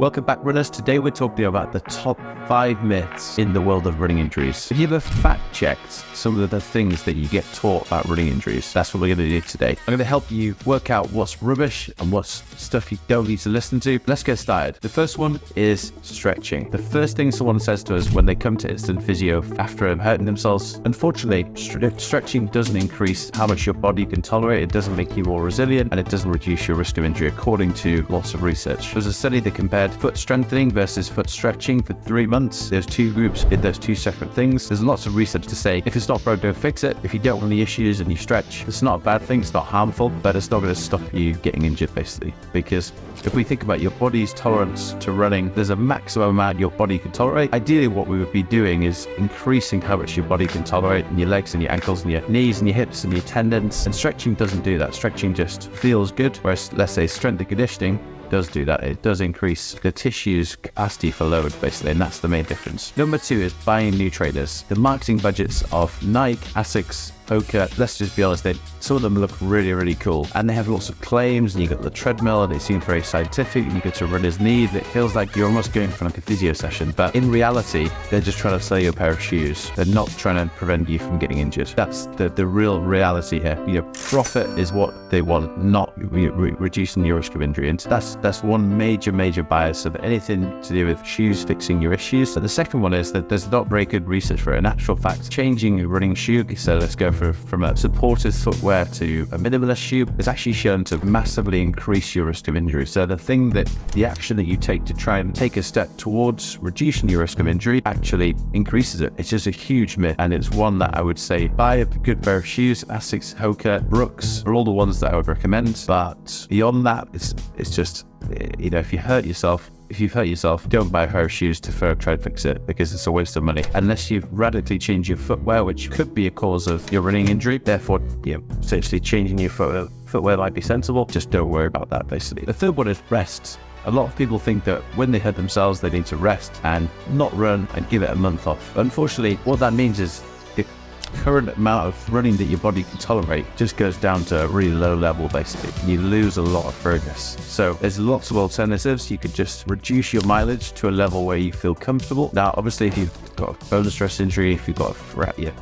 Welcome back, runners. Today we're talking about the top 5 myths in the world of running injuries. If you ever fact-checked some of the things that you get taught about running injuries, that's what we're going to do today. I'm going to help you work out what's rubbish and what's stuff you don't need to listen to. Let's get started. The first one is stretching. The first thing someone says to us when they come to instant physio after hurting themselves, unfortunately, stretching doesn't increase how much your body can tolerate. It doesn't make you more resilient, and it doesn't reduce your risk of injury, according to lots of research. There's a study that compared foot strengthening versus foot stretching for 3 months. There's 2 groups in those 2 separate things. There's lots of research to say if it's not broke, don't fix it. If you don't have any issues and you stretch, it's not a bad thing, it's not harmful, but it's not going to stop you getting injured, basically. Because if we think about your body's tolerance to running, there's a maximum amount your body can tolerate. Ideally, what we would be doing is increasing how much your body can tolerate in your legs and your ankles and your knees and your hips and your tendons. And stretching doesn't do that. Stretching just feels good, whereas let's say strength and conditioning does do that. It does increase the tissue's capacity for load, basically, and that's the main difference. Number 2 is buying new trainers. The marketing budgets of Nike, Asics, Hoka, let's just be honest, some of them look really, really cool, and they have lots of claims, and you got the treadmill, and it seems very scientific, and you get to runner's knee, and it feels like you're almost going for like a physio session, but in reality, they're just trying to sell you a pair of shoes. They're not trying to prevent you from getting injured. That's the real reality here. Profit is what they want, not reducing your risk of injury, and that's one major bias of anything to do with shoes fixing your issues. So the second one is that there's not very good research for it. In actual fact, changing a running shoe, so let's go from a supportive footwear to a minimalist shoe, is actually shown to massively increase your risk of injury. So the action that you take to try and take a step towards reducing your risk of injury actually increases it. It's just a huge myth, and it's one that I would say buy a good pair of shoes. Asics, Hoka, Brooks are all the ones that I would recommend, but beyond that, it's just, if you've hurt yourself, don't buy a pair of shoes to try and fix it, because it's a waste of money. Unless you've radically changed your footwear, which could be a cause of your running injury. Therefore, essentially changing your footwear might be sensible. Just don't worry about that, basically. The third one is rest. A lot of people think that when they hurt themselves, they need to rest and not run and give it a month off. Unfortunately, what that means is the current amount of running that your body can tolerate just goes down to a really low level, basically. You lose a lot of progress. So there's lots of alternatives. You could just reduce your mileage to a level where you feel comfortable. Now, obviously, if you've got a bone stress injury, if you've got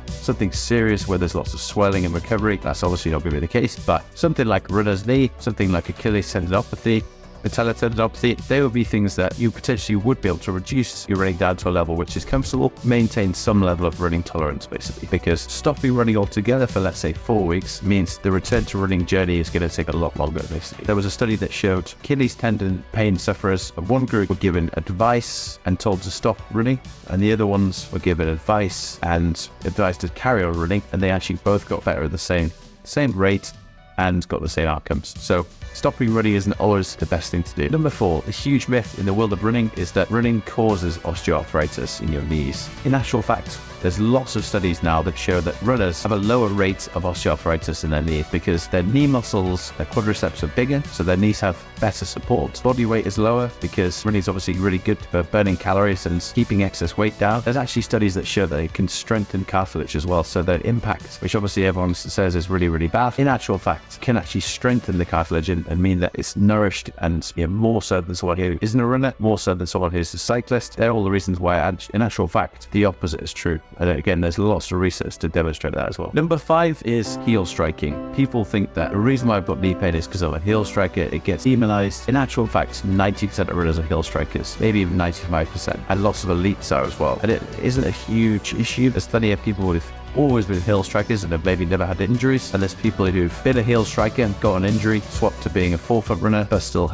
something serious where there's lots of swelling and recovery, that's obviously not going to be the case. But something like runner's knee, something like Achilles tendinopathy, patella tendinopathy, they would be things that you potentially would be able to reduce your running down to a level which is comfortable, maintain some level of running tolerance, basically, because stopping running altogether for, let's say, 4 weeks means the return to running journey is going to take a lot longer, basically. There was a study that showed Achilles tendon pain sufferers of one group were given advice and told to stop running, and the other ones were given advice and advised to carry on running, and they actually both got better at the same rate and got the same outcomes. So stopping running isn't always the best thing to do. Number 4, a huge myth in the world of running is that running causes osteoarthritis in your knees. In actual fact, there's lots of studies now that show that runners have a lower rate of osteoarthritis in their knees because their knee muscles, their quadriceps are bigger, so their knees have better support. Body weight is lower because running is obviously really good for burning calories and keeping excess weight down. There's actually studies that show that it can strengthen cartilage as well, so the impact, which obviously everyone says is really, really bad, in actual fact can actually strengthen the cartilage and mean that it's nourished, and more so than someone who isn't a runner, more so than someone who's a cyclist. They're all the reasons why, in actual fact, the opposite is true. And again, there's lots of research to demonstrate that as well. Number 5 is heel striking. People think that the reason why I've got knee pain is because I'm a heel striker. It gets demonized. In actual fact, 90% of runners are heel strikers, maybe even 95%, and lots of elites are as well. And it isn't a huge issue. There's plenty of people with always been heel strikers and have maybe never had injuries, and there's people who've been a heel striker and got an injury, swapped to being a forefoot runner, but still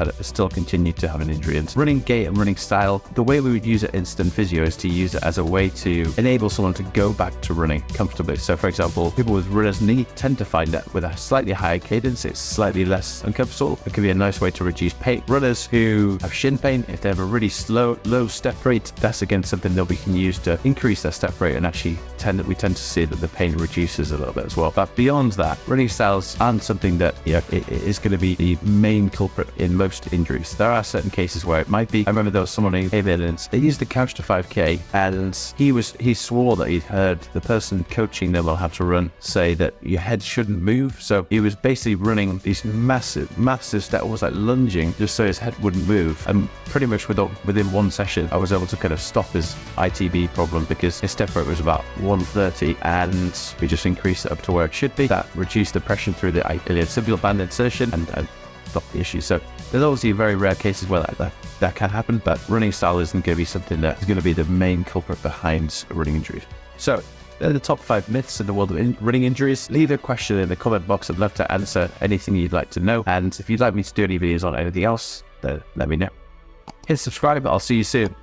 continued to have an injury. And running gait and running style, the way we would use it in instant physio is to use it as a way to enable someone to go back to running comfortably. So for example, people with runner's knee tend to find that with a slightly higher cadence, it's slightly less uncomfortable. It can be a nice way to reduce pain. Runners who have shin pain, if they have a really low step rate, that's again something that we can use to increase their step rate, and actually we tend to see hopefully that the pain reduces a little bit as well. But beyond that, running styles aren't something that, it is going to be the main culprit in most injuries. There are certain cases where it might be. I remember there was someone who came in and they used the couch to 5K, and he swore that he'd heard the person coaching them on how to run say that your head shouldn't move. So he was basically running these massive steps, almost like lunging, just so his head wouldn't move. And pretty much within one session, I was able to kind of stop his ITB problem because his step rate was about 130, and we just increased it up to where it should be. That reduced the pressure through the iliotibial band insertion and stopped the issue. So there's obviously very rare cases where that can happen, but running style isn't going to be something that is going to be the main culprit behind running injuries. So they're the top 5 myths in the world of running injuries. Leave a question in the comment box. I'd love to answer anything you'd like to know. And if you'd like me to do any videos on anything else, then let me know. Hit subscribe. I'll see you soon.